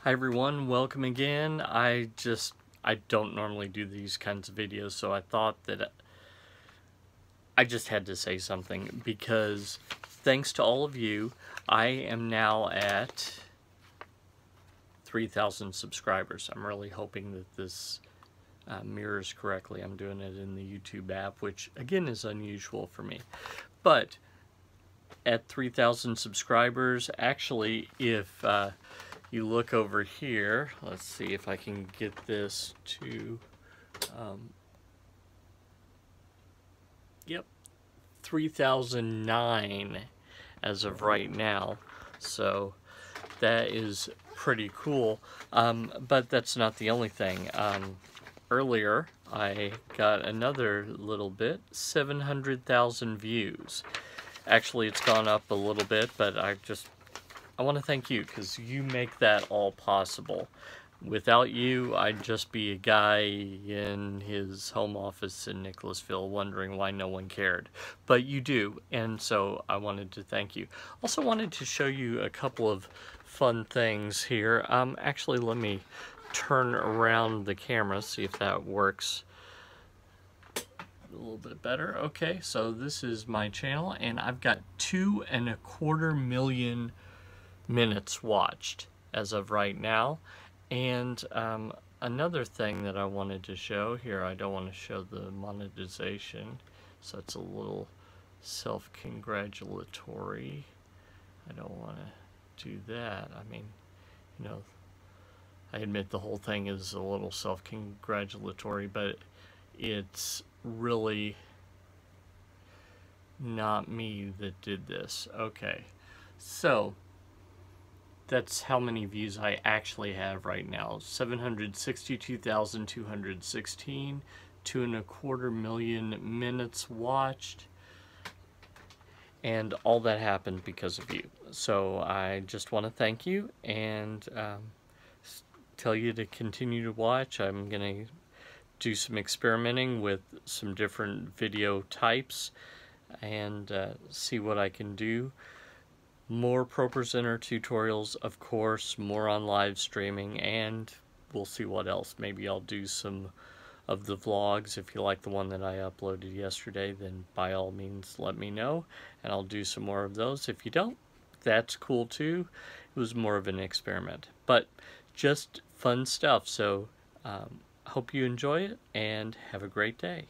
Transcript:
Hi everyone, welcome again. I don't normally do these kinds of videos, so I thought that I just had to say something because thanks to all of you, I am now at 3,000 subscribers. I'm really hoping that this mirrors correctly. I'm doing it in the YouTube app, which again is unusual for me. But at 3,000 subscribers, actually, if you look over here, let's see if I can get this to, yep, 3,009 as of right now. So that is pretty cool. But that's not the only thing. Earlier, I got another little bit, 700,000 views. Actually, it's gone up a little bit, but I want to thank you because you make that all possible. Without you, I'd just be a guy in his home office in Nicholasville wondering why no one cared. But you do, and so I wanted to thank you. Also wanted to show you a couple of fun things here. Actually, let me turn around the camera, see if that works a little bit better. Okay, so this is my channel, and I've got 2.25 million minutes watched as of right now. And another thing that I wanted to show here, I don't want to show the monetization, so it's a little self-congratulatory. I don't want to do that. I mean, you know, I admit the whole thing is a little self-congratulatory, but it's really not me that did this. Okay, so that's how many views I actually have right now. 762,216, 2.25 million minutes watched, and all that happened because of you. So I just want to thank you and tell you to continue to watch. I'm going to do some experimenting with some different video types and see what I can do. More ProPresenter tutorials, of course, more on live streaming, and we'll see what else. Maybe I'll do some of the vlogs. If you like the one that I uploaded yesterday, then by all means let me know, and I'll do some more of those. If you don't, that's cool too. It was more of an experiment, but just fun stuff. So hope you enjoy it, and have a great day.